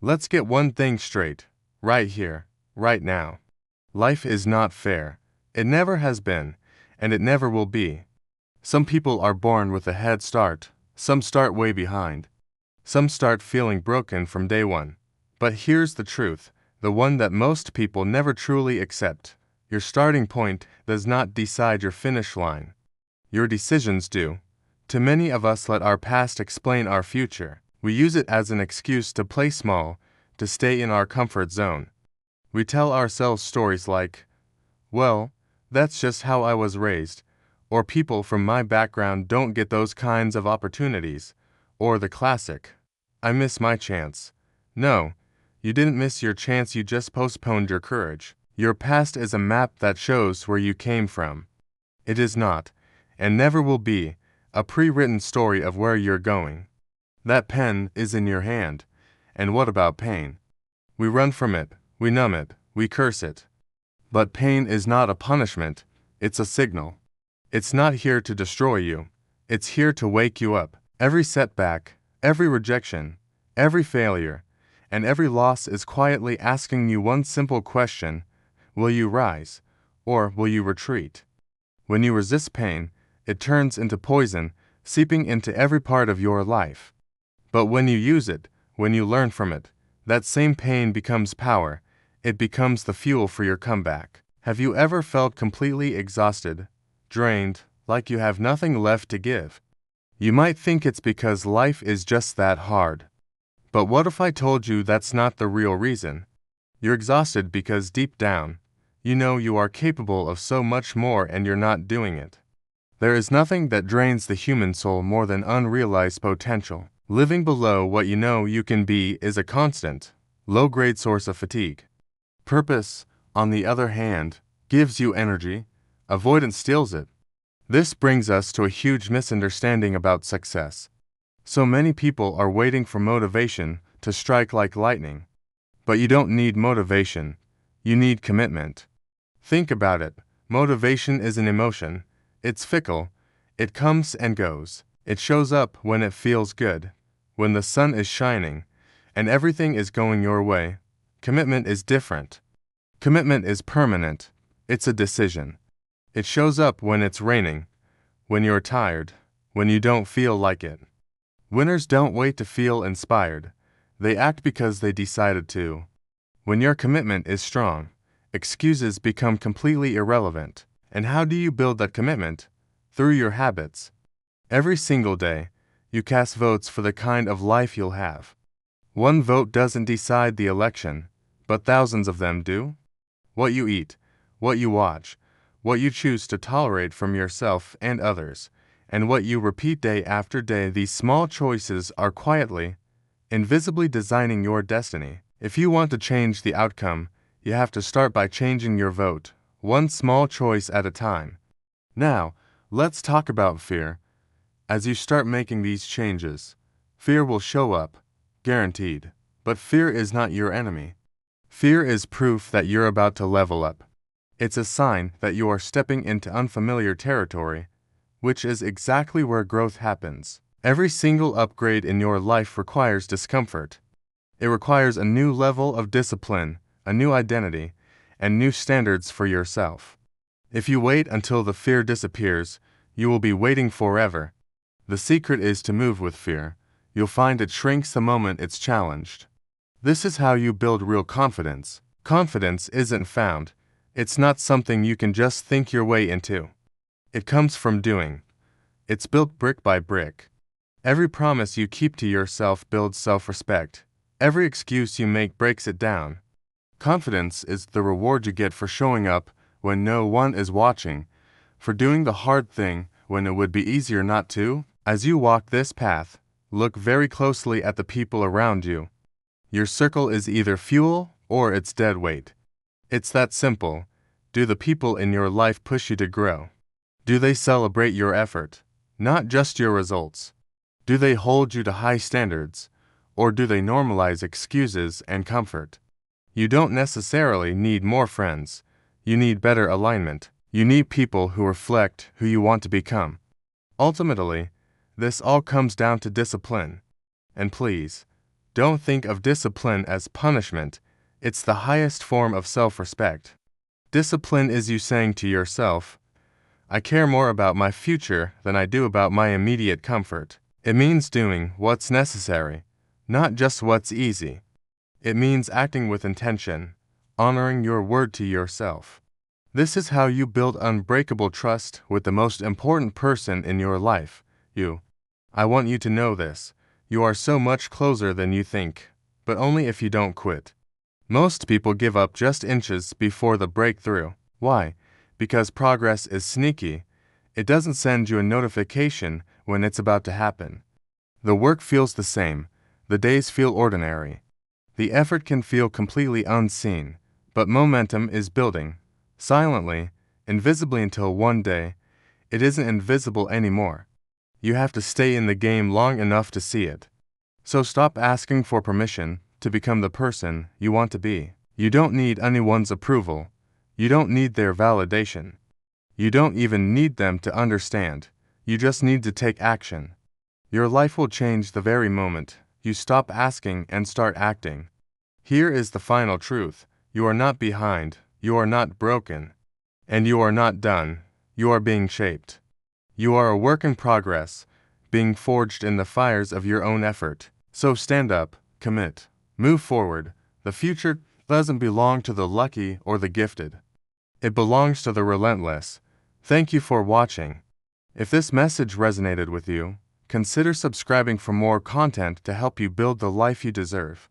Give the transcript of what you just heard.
Let's get one thing straight, right here, right now. Life is not fair. It never has been, and it never will be. Some people are born with a head start, some start way behind. Some start feeling broken from day one. But here's the truth, the one that most people never truly accept. Your starting point does not decide your finish line. Your decisions do. Too many of us let our past explain our future. We use it as an excuse to play small, to stay in our comfort zone. We tell ourselves stories like, well, that's just how I was raised, or people from my background don't get those kinds of opportunities, or the classic, I miss my chance. No, you didn't miss your chance, you just postponed your courage. Your past is a map that shows where you came from. It is not, and never will be, a pre-written story of where you're going. That pen is in your hand, and what about pain? We run from it, we numb it, we curse it. But pain is not a punishment, it's a signal. It's not here to destroy you, it's here to wake you up. Every setback, every rejection, every failure, and every loss is quietly asking you one simple question: will you rise, or will you retreat? When you resist pain, it turns into poison, seeping into every part of your life. But when you use it, when you learn from it, that same pain becomes power. It becomes the fuel for your comeback. Have you ever felt completely exhausted, drained, like you have nothing left to give? You might think it's because life is just that hard. But what if I told you that's not the real reason? You're exhausted because deep down, you know you are capable of so much more and you're not doing it. There is nothing that drains the human soul more than unrealized potential. Living below what you know you can be is a constant, low-grade source of fatigue. Purpose, on the other hand, gives you energy. Avoidance steals it. This brings us to a huge misunderstanding about success. So many people are waiting for motivation to strike like lightning. But you don't need motivation. You need commitment. Think about it. Motivation is an emotion. It's fickle. It comes and goes. It shows up when it feels good, when the sun is shining, and everything is going your way. Commitment is different. Commitment is permanent. It's a decision. It shows up when it's raining, when you're tired, when you don't feel like it. Winners don't wait to feel inspired. They act because they decided to. When your commitment is strong, excuses become completely irrelevant. And how do you build that commitment? Through your habits. Every single day, you cast votes for the kind of life you'll have. One vote doesn't decide the election, but thousands of them do. What you eat, what you watch, what you choose to tolerate from yourself and others, and what you repeat day after day, these small choices are quietly, invisibly designing your destiny. If you want to change the outcome, you have to start by changing your vote, one small choice at a time. Now, let's talk about fear. As you start making these changes, fear will show up, guaranteed. But fear is not your enemy. Fear is proof that you're about to level up. It's a sign that you are stepping into unfamiliar territory, which is exactly where growth happens. Every single upgrade in your life requires discomfort. It requires a new level of discipline, a new identity, and new standards for yourself. If you wait until the fear disappears, you will be waiting forever. The secret is to move with fear. You'll find it shrinks the moment it's challenged. This is how you build real confidence. Confidence isn't found. It's not something you can just think your way into. It comes from doing. It's built brick by brick. Every promise you keep to yourself builds self-respect. Every excuse you make breaks it down. Confidence is the reward you get for showing up when no one is watching, for doing the hard thing when it would be easier not to. As you walk this path, look very closely at the people around you. Your circle is either fuel or it's dead weight. It's that simple. Do the people in your life push you to grow? Do they celebrate your effort, not just your results? Do they hold you to high standards, or do they normalize excuses and comfort? You don't necessarily need more friends. You need better alignment. You need people who reflect who you want to become. Ultimately, this all comes down to discipline. And please, Don't think of discipline as punishment. It's the highest form of self-respect. Discipline is you saying to yourself, I care more about my future than I do about my immediate comfort. It means doing what's necessary, not just what's easy. It means acting with intention, honoring your word to yourself. This is how you build unbreakable trust with the most important person in your life, you. I want you to know this. You are so much closer than you think, but only if you don't quit. Most people give up just inches before the breakthrough. Why? Because progress is sneaky. It doesn't send you a notification when it's about to happen. The work feels the same. The days feel ordinary. The effort can feel completely unseen, but momentum is building. Silently, invisibly until one day, it isn't invisible anymore. You have to stay in the game long enough to see it. So stop asking for permission to become the person you want to be. You don't need anyone's approval. You don't need their validation. You don't even need them to understand. You just need to take action. Your life will change the very moment you stop asking and start acting. Here is the final truth. You are not behind. You are not broken. And you are not done. You are being shaped. You are a work in progress, being forged in the fires of your own effort. So stand up, commit, move forward. The future doesn't belong to the lucky or the gifted. It belongs to the relentless. Thank you for watching. If this message resonated with you, consider subscribing for more content to help you build the life you deserve.